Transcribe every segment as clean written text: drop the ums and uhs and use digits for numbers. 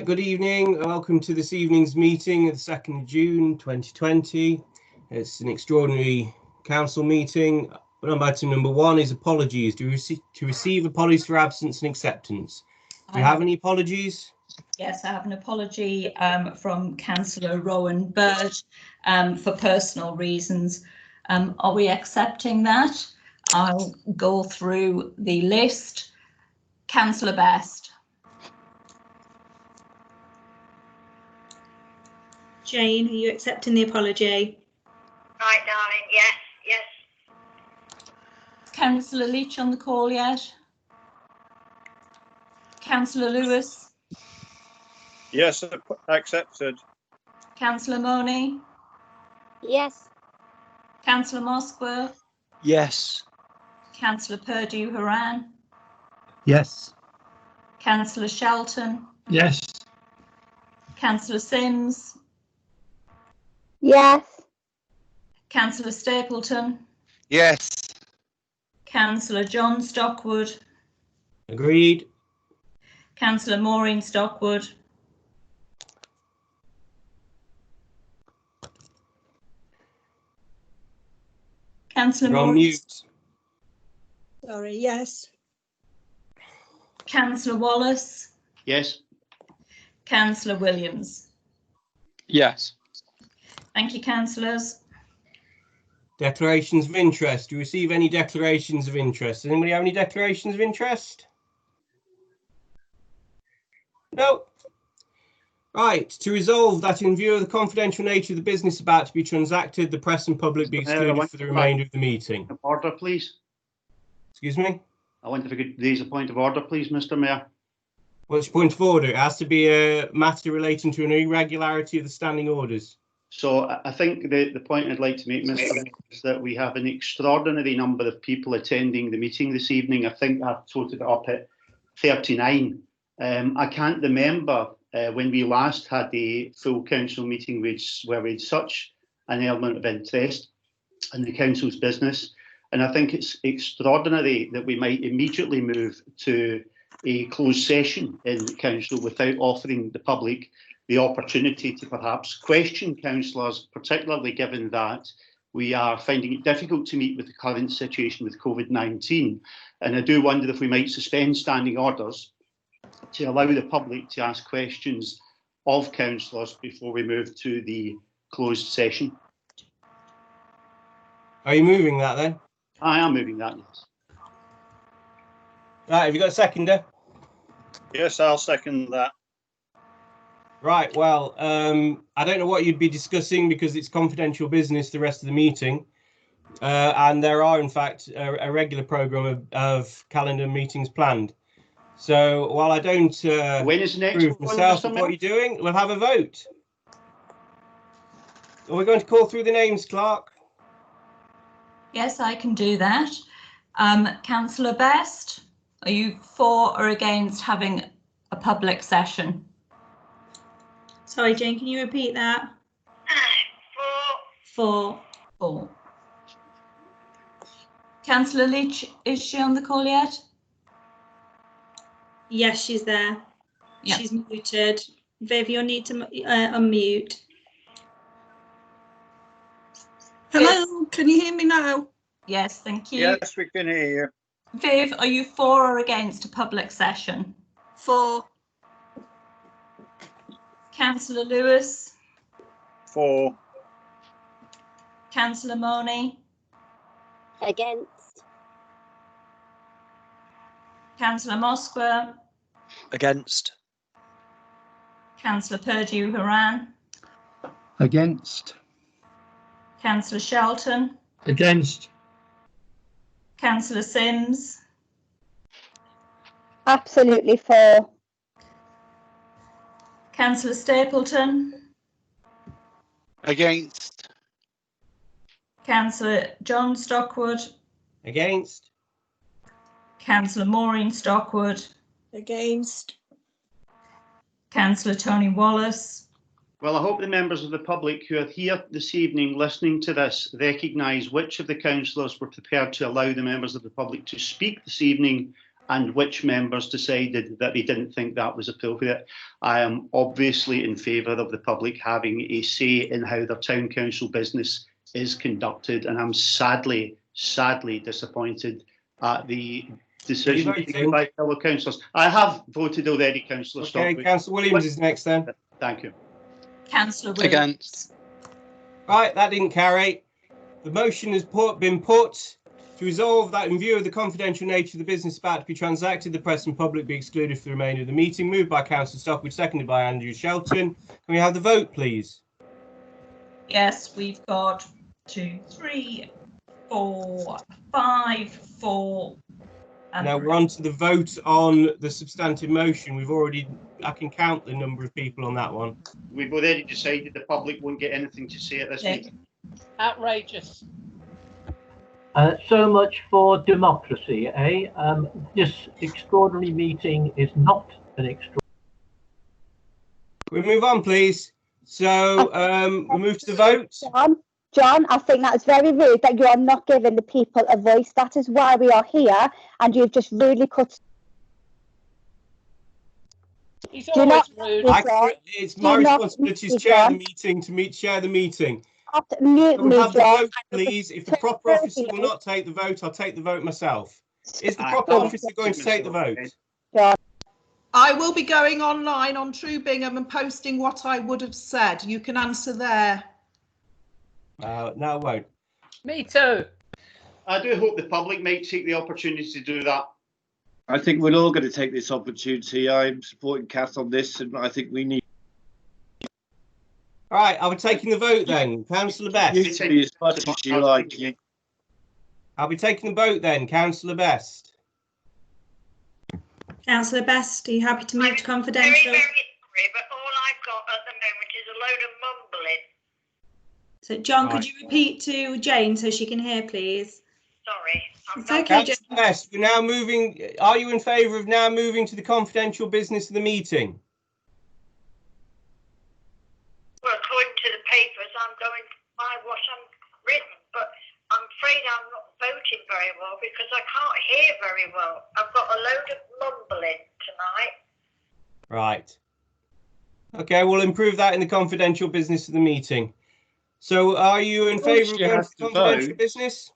Good evening. Welcome to this evening's meeting of the 2nd of June 2020. It's an extraordinary council meeting. Item number 1 is apologies. To receive apologies for absence and acceptance. Do you have any apologies? Yes, I have an apology from Councillor Rowan Bird for personal reasons. Are we accepting that? I'll go through the list. Councillor Best. Jane, are you accepting the apology? Right, darling, yes, yes. Councillor Leach on the call yet? Councillor Lewis? Yes, accepted. Councillor Money? Yes. Councillor Mosquer? Yes. Councillor Purdue-Haran? Yes. Councillor Shelton? Yes. Councillor Sims? Yes. Councillor Stapleton? Yes. Councillor John Stockwood? Agreed. Councillor Maureen Stockwood? Councillor You're on Maureen? mute. Sorry, yes. Councillor Wallace? Yes. Councillor Williams? Yes. Thank you, councillors. Declarations of interest. Do you receive any declarations of interest? Does anybody have any declarations of interest? No. Right. To resolve that in view of the confidential nature of the business about to be transacted, the press and public be excluded for the remainder of the meeting. Order, please. Excuse me? I wonder if we could raise a point of order, please, Mr. Mayor. What's your point of order? It has to be a matter relating to an irregularity of the standing orders. So I think the point I'd like to make, Mr. Mayor, is that we have an extraordinary number of people attending the meeting this evening. I think I've totaled it up at 39. I can't remember when we last had a full council meeting where we had such an element of interest in the council's business. And I think it's extraordinary that we might immediately move to a closed session in council without offering the public the opportunity to perhaps question councillors, particularly given that we are finding it difficult to meet with the current situation with COVID-19. And I do wonder if we might suspend standing orders to allow the public to ask questions of councillors before we move to the closed session. Are you moving that then? I am moving that, yes. Right, have you got a seconder? Yes, I'll second that. Right, well, I don't know what you'd be discussing because it's confidential business the rest of the meeting. And there are, in fact, a regular programme of calendar meetings planned. So while I don't when is the next prove myself of what you're doing, we'll have a vote. Are we going to call through the names, Clark? Yes, I can do that. Councillor Best, are you for or against having a public session? Sorry, Jane, can you repeat that? For For. Councillor Leach, is she on the call yet? Yes, she's there. Yeah. She's muted. Viv, you'll need to unmute. Hello, can you hear me now? Yes, thank you. Yes, we can hear you. Viv, are you for or against a public session? For. Councillor Lewis? For. Councillor Money? Against. Councillor Mosquer? Against. Councillor Purdue-Haran? Against. Councillor Shelton? Against. Councillor Sims? Absolutely for. Councillor Stapleton? Against. Councillor John Stockwood? Against? Councillor Maureen Stockwood? Against. Councillor Tony Wallace? Well, I hope the members of the public who are here this evening listening to this recognise which of the councillors were prepared to allow the members of the public to speak this evening and which members decided that they didn't think that was appropriate. I am obviously in favour of the public having a say in how their town council business is conducted, and I'm sadly disappointed at the decision taken by fellow councillors. I have voted already, Councillor Okay, Stockwood. Councillor Williams is next then. Thank you. Councillor Williams. Against. Right, that didn't carry. The motion has been put to resolve that in view of the confidential nature of the business about to be transacted, the press and public be excluded for the remainder of the meeting. Moved by Councillor Stockwood, seconded by Andrew Shelton. Can we have the vote, please? Yes, we've got 2, 3, 4, 5, 4. And Now we're on to the vote on the substantive motion. I can count the number of people on that one. We've already decided the public won't get anything to say at this meeting. Outrageous. So much for democracy, eh? This extraordinary meeting is not an extraordinary. We move on, please. So we move to the vote. John, I think that's very rude that you are not giving the people a voice. That is why we are here, and you've just rudely cut. He's always rude. It's my responsibility to chair the meeting, chair the meeting. Mute me, have the John. vote, please. If the proper officer will not take the vote, I'll take the vote myself. Is the proper officer going to take the vote? John. I will be going online on True Bingham and posting what I would have said. You can answer there. No, I won't. Me too. I do hope the public might take the opportunity to do that. I think we're all going to take this opportunity. I'm supporting Kath on this, and I think we need. All right, I'll be taking the vote then. Councillor Best. As much as you like. I'll be taking the vote then. Councillor Best. Councillor Best, are you happy to move to confidential? Very, very sorry, but all I've got at the moment is a load of mumbling. So, John, could you repeat to Jane so she can hear, please? Sorry. It's okay, Jane. Councillor Best, we're now moving. Are you in favour of now moving to the confidential business of the meeting? Well, according to the papers, I'm going by what I'm written, but I'm afraid I'm not voting very well because I can't hear very well. I've got a load of mumbling tonight. Right. Okay, we'll improve that in the confidential business of the meeting. So are you in favour of going to the confidential business?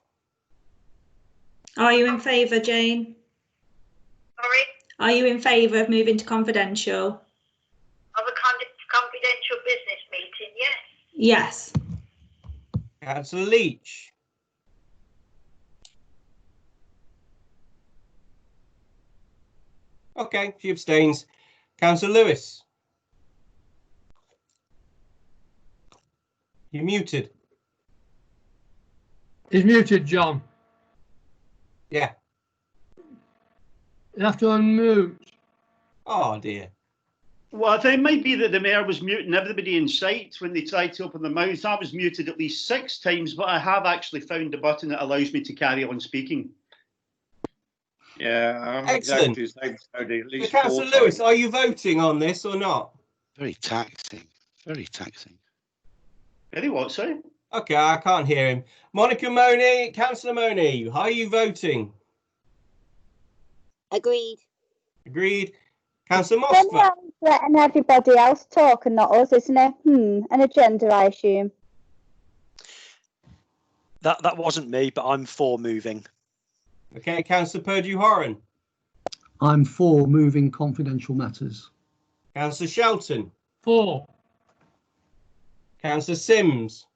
Are you in favour, Jane? Sorry? Are you in favour of moving to confidential? Of a confidential business meeting, yes. Yes. Councillor Leach. Okay, she abstains. Councillor Lewis. You're muted. He's muted, John. Yeah. You have to unmute. Oh dear. Well, it might be that the mayor was muting everybody in sight when they tried to open their mouths. I was muted at least 6 times, but I have actually found a button that allows me to carry on speaking. Yeah, I'm Excellent. exactly the same. Saudi, at least Councillor 4 Lewis, times. are you voting on this or not? Very taxing. Very taxing. Very what, sorry? Okay, I can't hear him. Monica Money, Councillor Money, are you voting? Agreed. Agreed. Councillor Then Moskva. letting everybody else talk and not us, isn't it? An agenda, I assume. That wasn't me, but I'm for moving. Okay, Councillor Purdue-Horan. I'm for moving confidential matters. Councillor Shelton. For. Councillor Sims.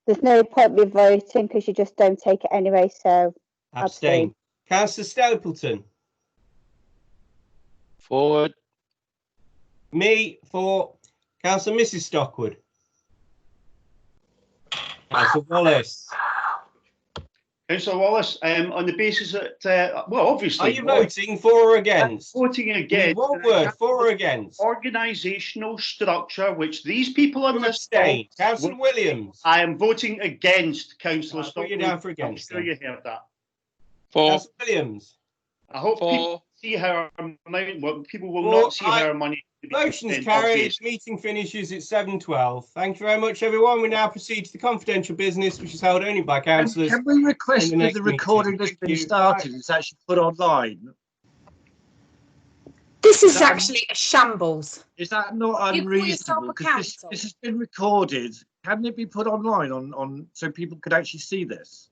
There's no point me voting because you just don't take it anyway, so Abstain. Councillor Stapleton. Forward. Me for. Councillor Mrs. Stockwood. Councillor Wallace. Councillor Wallace, on the basis that, well, obviously... Are you voting for or against? I'm voting against. One word, for or against? Organisational structure, which these people on this... Abstain. Councillor Williams. I am voting against, Councillor I'll put Stockwood. you down for against. I'm sure you heard that. For. Councillor Williams. I hope people see how our money, well, people will Well, not see how our money. Motion's carried. Meeting finishes at 7:12. Thank you very much, everyone. We now proceed to the confidential business, which is held only by councillors. Can we request in the that the next recording meeting? that's Thank been you. started is actually put online? This is That- actually a shambles. Is that not You call yourself unreasonable? a Because council? this has been recorded. Can it be put online on so people could actually see this?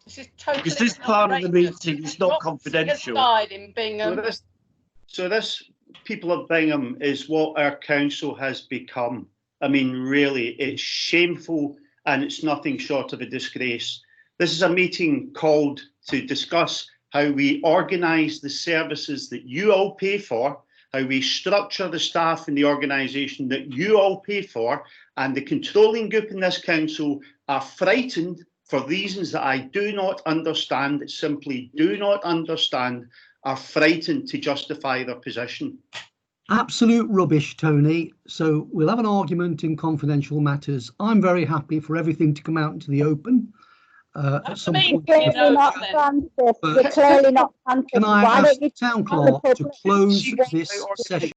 This is totally Because this part of the outrageous. meeting is not confidential. Aside in Bingham. So this, people of Bingham, is what our council has become. I mean, really, it's shameful and it's nothing short of a disgrace. This is a meeting called to discuss how we organise the services that you all pay for, how we structure the staff in the organisation that you all pay for, and the controlling group in this council are frightened for reasons that I do not understand, simply do not understand, are frightened to justify their position. Absolute rubbish, Tony. So we'll have an argument in confidential matters. I'm very happy for everything to come out into the open. At some point. You're clearly not Francis. You're clearly not Francis. Can I Why ask don't the you town tell the clerk to public? close this session?